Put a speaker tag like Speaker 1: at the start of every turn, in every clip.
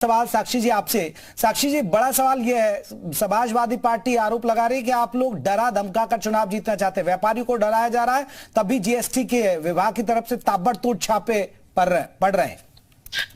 Speaker 1: सवाल साक्षी जी आपसे। साक्षी जी, बड़ा सवाल यह है, समाजवादी पार्टी आरोप लगा रही है कि आप लोग डरा धमका कर चुनाव जीतना चाहते हैं। व्यापारियों को डराया जा रहा है, तभी जीएसटी के विभाग की तरफ से ताबड़तोड़ छापे पड़ रहे हैं।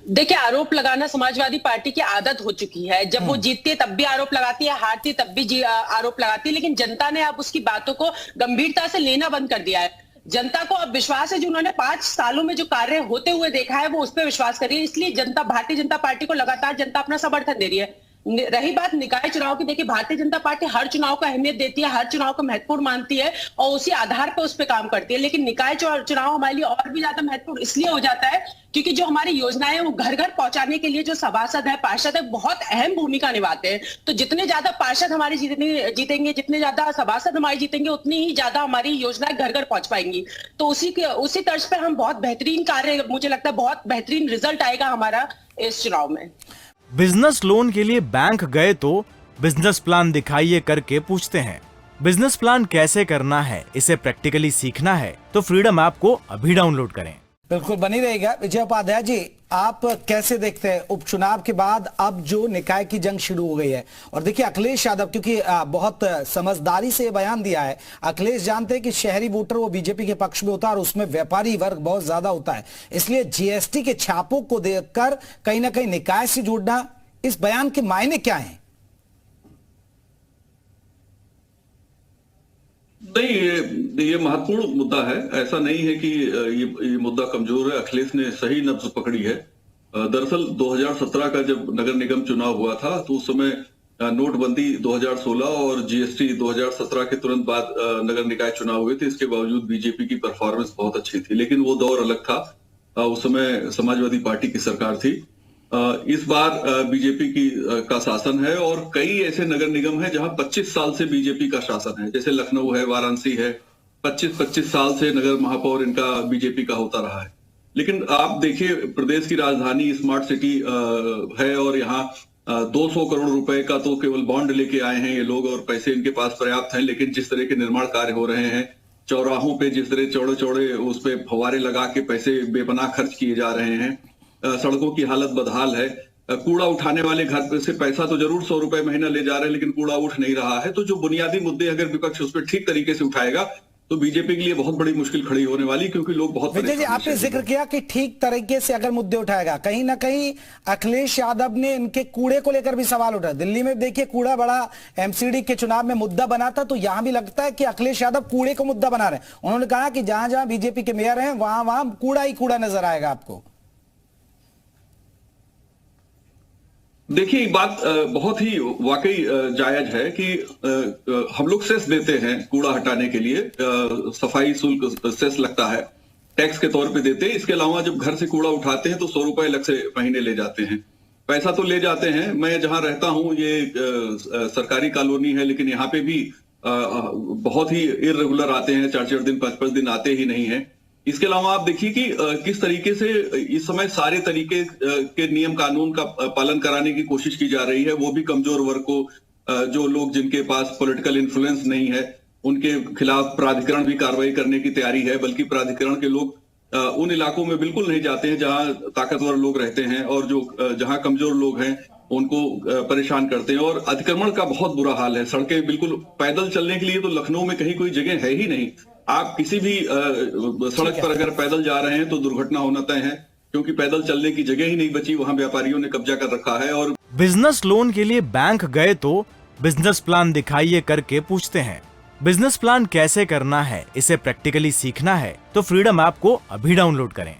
Speaker 2: देखिए, आरोप लगाना समाजवादी पार्टी की आदत हो चुकी है। जब वो जीतती है तब भी आरोप लगाती है, हारती है तब भी आरोप लगाती है। लेकिन जनता ने अब उसकी बातों को गंभीरता से लेना बंद कर दिया है। जनता को अब विश्वास है, जो उन्होंने 5 सालों में जो कार्य होते हुए देखा है, वो उस पर विश्वास कर रही है। इसलिए जनता, भारतीय जनता पार्टी को लगातार जनता अपना समर्थन दे रही है। रही बात निकाय चुनाव की, देखिए भारतीय जनता पार्टी हर चुनाव को अहमियत देती है, हर चुनाव को महत्वपूर्ण मानती है और उसी आधार पर उस पर काम करती है। लेकिन निकाय चुनाव हमारे लिए और भी ज्यादा महत्वपूर्ण इसलिए हो जाता है क्योंकि जो हमारी योजनाएं वो घर घर पहुंचाने के लिए जो सभासद है, पार्षद है, बहुत अहम भूमिका निभाते हैं। तो जितने ज्यादा पार्षद हमारे जीतेंगे, जितने ज्यादा सभासद हमारे जीतेंगे, उतनी ही ज्यादा हमारी योजनाएं घर घर पहुंच पाएंगी। तो उसी तर्ज पर हम बहुत बेहतरीन कार्य, मुझे लगता है बहुत बेहतरीन रिजल्ट आएगा हमारा इस चुनाव में।
Speaker 3: बिजनेस लोन के लिए बैंक गए तो बिजनेस प्लान दिखाइए करके पूछते हैं। बिजनेस प्लान कैसे करना है, इसे प्रैक्टिकली सीखना है तो फ्रीडम ऐप को अभी डाउनलोड करें।
Speaker 1: बिल्कुल बनी रहेगा। विजय उपाध्याय जी, आप कैसे देखते हैं उपचुनाव के बाद अब जो निकाय की जंग शुरू हो गई है? और देखिए अखिलेश यादव, क्योंकि बहुत समझदारी से बयान दिया है। अखिलेश जानते हैं कि शहरी वोटर वो बीजेपी के पक्ष में होता है और उसमें व्यापारी वर्ग बहुत ज्यादा होता है, इसलिए जीएसटी के छापों को देखकर कहीं ना कहीं निकाय से जुड़ना, इस बयान के मायने क्या है?
Speaker 4: नहीं, ये महत्वपूर्ण मुद्दा है। ऐसा नहीं है कि ये मुद्दा कमजोर है। अखिलेश ने सही नब्ज पकड़ी है। दरअसल 2017 का जब नगर निगम चुनाव हुआ था तो उस समय नोटबंदी 2016 और जीएसटी 2017 के तुरंत बाद नगर निकाय चुनाव हुए थे। इसके बावजूद बीजेपी की परफॉर्मेंस बहुत अच्छी थी, लेकिन वो दौर अलग था। उस समय समाजवादी पार्टी की सरकार थी। इस बार बीजेपी का शासन है और कई ऐसे नगर निगम हैं जहां 25 साल से बीजेपी का शासन है, जैसे लखनऊ है, वाराणसी है। 25 साल से नगर महापौर इनका बीजेपी का होता रहा है। लेकिन आप देखिए, प्रदेश की राजधानी स्मार्ट सिटी है और यहाँ 200 करोड़ रुपए का तो केवल बॉन्ड लेके आए हैं ये लोग और पैसे इनके पास पर्याप्त हैं। लेकिन जिस तरह के निर्माण कार्य हो रहे हैं, चौराहों पे जिस तरह चौड़े चौड़े उस पे फव्वारे लगा के पैसे बेपनाह खर्च किए जा रहे हैं, सड़कों की हालत बदहाल है। कूड़ा उठाने वाले घर से पैसा तो जरूर 100 रुपए महीना ले जा रहे हैं, लेकिन कूड़ा उठ नहीं रहा है। तो जो बुनियादी मुद्दे अगर विपक्ष उस पर ठीक तरीके से उठाएगा तो बीजेपी के लिए बहुत बड़ी मुश्किल खड़ी होने वाली, क्योंकि लोग बहुत।
Speaker 1: विजय जी, आपने जिक्र किया कि ठीक तरीके से अगर मुद्दे उठाएगा, कहीं ना कहीं अखिलेश यादव ने इनके कूड़े को लेकर भी सवाल उठाया। दिल्ली में देखिए कूड़ा बड़ा एमसीडी के चुनाव में मुद्दा बना था, तो यहां भी लगता है कि अखिलेश यादव कूड़े को मुद्दा बना रहे हैं। उन्होंने कहा कि जहां जहां बीजेपी के मेयर हैं वहां वहां कूड़ा ही कूड़ा नजर आएगा आपको।
Speaker 4: देखिए, बात बहुत ही वाकई जायज है कि हम लोग सेस देते हैं कूड़ा हटाने के लिए। सफाई शुल्क सेस लगता है, टैक्स के तौर पे देते हैं। इसके अलावा जब घर से कूड़ा उठाते हैं तो 100 रुपए अलग से महीने ले जाते हैं। पैसा तो ले जाते हैं। मैं जहां रहता हूं ये सरकारी कॉलोनी है, लेकिन यहाँ पे भी बहुत ही इर्रेगुलर आते हैं। 4-4 दिन 5-5 दिन आते ही नहीं है। इसके अलावा आप देखिए कि किस तरीके से इस समय सारे तरीके के नियम कानून का पालन कराने की कोशिश की जा रही है, वो भी कमजोर वर्ग को। जो लोग जिनके पास पॉलिटिकल इन्फ्लुएंस नहीं है उनके खिलाफ प्राधिकरण भी कार्रवाई करने की तैयारी है। बल्कि प्राधिकरण के लोग उन इलाकों में बिल्कुल नहीं जाते हैं जहां ताकतवर लोग रहते हैं और जहां कमजोर लोग हैं उनको परेशान करते हैं। और अतिक्रमण का बहुत बुरा हाल है। सड़कें बिल्कुल, पैदल चलने के लिए तो लखनऊ में कहीं कोई जगह है ही नहीं। आप किसी भी सड़क पर अगर पैदल जा रहे हैं तो दुर्घटना होना तय है, क्योंकि पैदल चलने की जगह ही नहीं बची। वहां व्यापारियों ने कब्जा कर रखा है। और
Speaker 3: बिजनेस लोन के लिए बैंक गए तो बिजनेस प्लान दिखाइए करके पूछते हैं। बिजनेस प्लान कैसे करना है, इसे प्रैक्टिकली सीखना है तो फ्रीडम ऐप को अभी डाउनलोड करें।